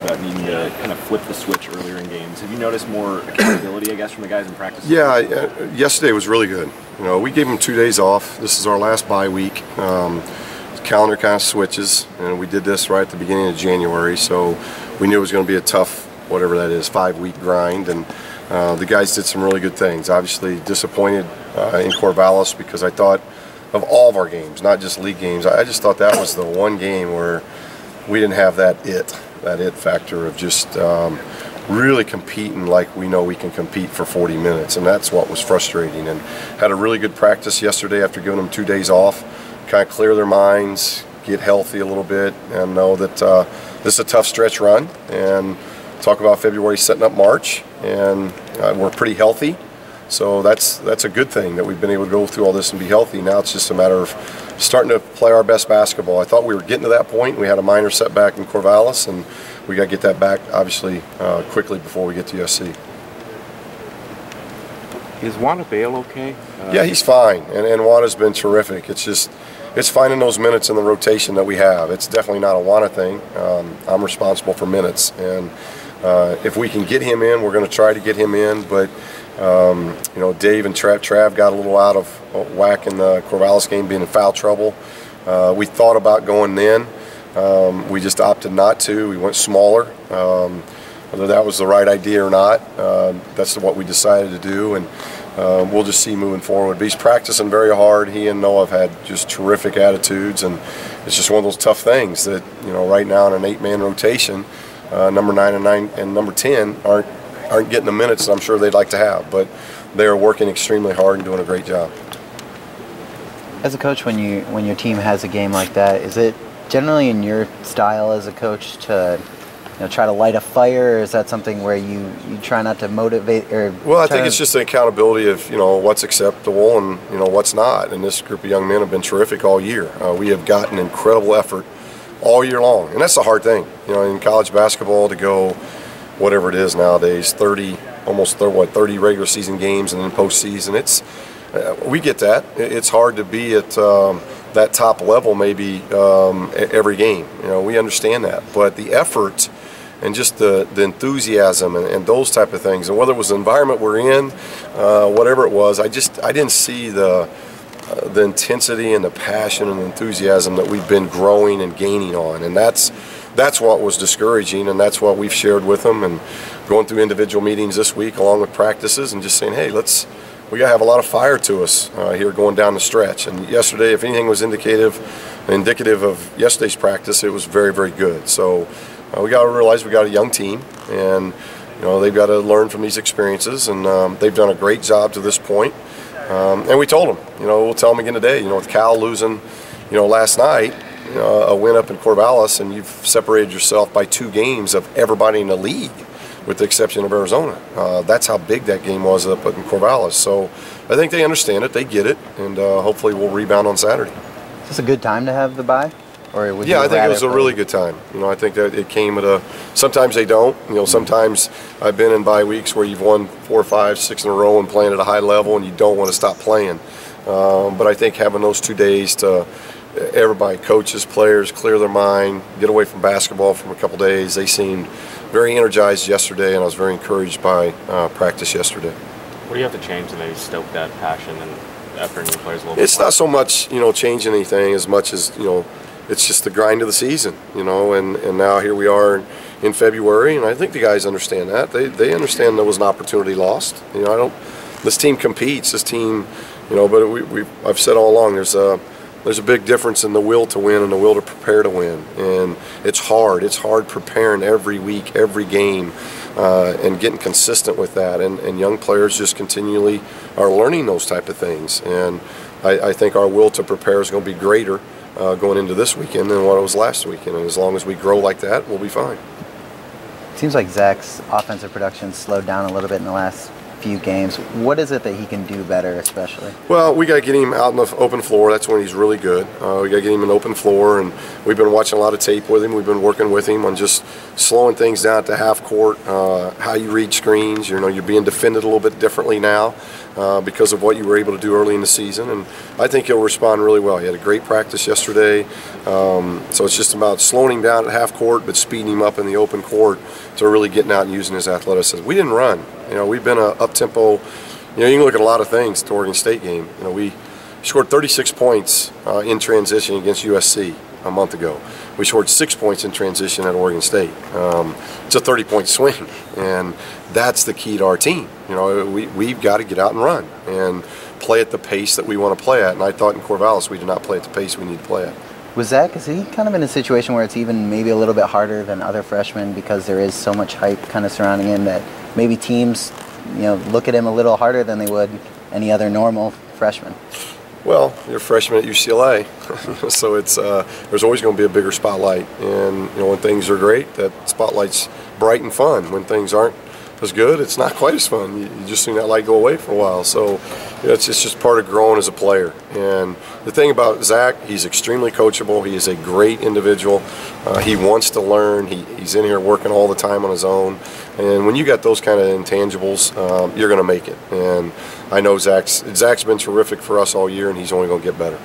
about needing to kind of flip the switch earlier in games. Have you noticed more accountability, I guess, from the guys in practice? Yeah, yesterday was really good. We gave them 2 days off. This is our last bye week. Calendar kind of switches, and we did this right at the beginning of January, so we knew it was going to be a tough, whatever that is, 5-week grind, and the guys did some really good things. Obviously disappointed in Corvallis because I thought of all of our games, not just league games, I just thought that was the one game where we didn't have that it factor of just really competing like we know we can compete for 40 minutes, and that's what was frustrating. And had a really good practice yesterday after giving them 2 days off, kind of clear their minds, get healthy a little bit, and know that this is a tough stretch run, and talk about February setting up March, and we're pretty healthy. So that's a good thing that we've been able to go through all this and be healthy. Now it's just a matter of starting to play our best basketball. I thought we were getting to that point. We had a minor setback in Corvallis, and we got to get that back, obviously, quickly before we get to USC. Is Wanda Bale okay? Yeah, he's fine, and Wanda's been terrific. It's finding those minutes in the rotation that we have. It's definitely not a Wanda thing. I'm responsible for minutes, and if we can get him in, we're going to try to get him in, but Dave and Trav got a little out of whack in the Corvallis game, being in foul trouble. We thought about going then. We just opted not to. We went smaller. Whether that was the right idea or not, that's what we decided to do, and we'll just see moving forward. But he's practicing very hard. He and Noah have had just terrific attitudes, and it's just one of those tough things that, right now in an 8-man rotation, number 9 and number 10 aren't getting the minutes that I'm sure they'd like to have, but they are working extremely hard and doing a great job. As a coach, when your team has a game like that, is it generally in your style as a coach to try to light a fire, or is that something where you try not to motivate? Well, I think it's just the accountability of what's acceptable and what's not. And this group of young men have been terrific all year. We have gotten incredible effort all year long, and that's the hard thing. In college basketball, to go whatever it is nowadays, 30 regular season games and then postseason. We get that. It's hard to be at that top level maybe every game. We understand that, but the effort and just the enthusiasm and those type of things, and whether it was the environment we're in, whatever it was, I didn't see the intensity and the passion and enthusiasm that we've been growing and gaining on, and that's what was discouraging, and that's what we've shared with them, and going through individual meetings this week along with practices, and just saying, hey, we gotta have a lot of fire to us here going down the stretch. And yesterday, if anything was indicative of yesterday's practice, it was very, very good. So we got to realize we got a young team, and they've got to learn from these experiences, and they've done a great job to this point. And we told them, we'll tell them again today. With Cal losing, last night, a win up in Corvallis, and you've separated yourself by 2 games of everybody in the league, with the exception of Arizona. That's how big that game was up in Corvallis. So I think they understand it, they get it, and hopefully we'll rebound on Saturday. Is this a good time to have the bye? Or would I think it was a really good time. I think that it came at sometimes they don't. Sometimes I've been in bye weeks where you've won 4, 5, 6 in a row and playing at a high level, and you don't want to stop playing. But I think having those 2 days to everybody, coaches, players, clear their mind, get away from basketball for a couple days. They seemed very energized yesterday, and I was very encouraged by practice yesterday. What do you have to change to maybe stoke that passion and effort in your players a little bit? It's not so much changing anything as much as it's just the grind of the season, and now here we are in February, and I think the guys understand that. They understand there was an opportunity lost. This team competes. This team, but I've said all along there's a big difference in the will to win and the will to prepare to win, and it's hard. It's hard preparing every week, every game, and getting consistent with that. And young players just continually are learning those type of things. And I think our will to prepare is going to be greater going into this weekend than what it was last weekend. And as long as we grow like that, we'll be fine. It seems like Zach's offensive production slowed down a little bit in the last few games. What is it that he can do better, especially? Well, we got to get him out on the open floor. That's when he's really good. We got to get him an open floor, and we've been watching a lot of tape with him. We've been working with him on just slowing things down at the half court, how you read screens. You're being defended a little bit differently now. because of what you were able to do early in the season, and I think he'll respond really well. He had a great practice yesterday, so it's just about slowing him down at half court but speeding him up in the open court to really getting out and using his athleticism. We didn't run. We've been a up-tempo. You can look at a lot of things. The Oregon State game, we scored 36 points in transition against USC a month ago. We scored 6 points in transition at Oregon State. It's a 30-point swing, and that's the key to our team. We've got to get out and run and play at the pace that we want to play at. And I thought in Corvallis we did not play at the pace we need to play at. Was Zach, is he kind of in a situation where it's even maybe a little bit harder than other freshmen because there is so much hype kind of surrounding him that maybe teams, look at him a little harder than they would any other normal freshman? Well, you're a freshman at UCLA, so it's there's always going to be a bigger spotlight. And when things are great, that spotlight's bright and fun. When things aren't as good, it's not quite as fun. You just see that light go away for a while. So it's just part of growing as a player. And the thing about Zach, he's extremely coachable. He is a great individual. He wants to learn. He's in here working all the time on his own. And when you got those kind of intangibles, you're going to make it. And I know Zach's been terrific for us all year, and he's only going to get better.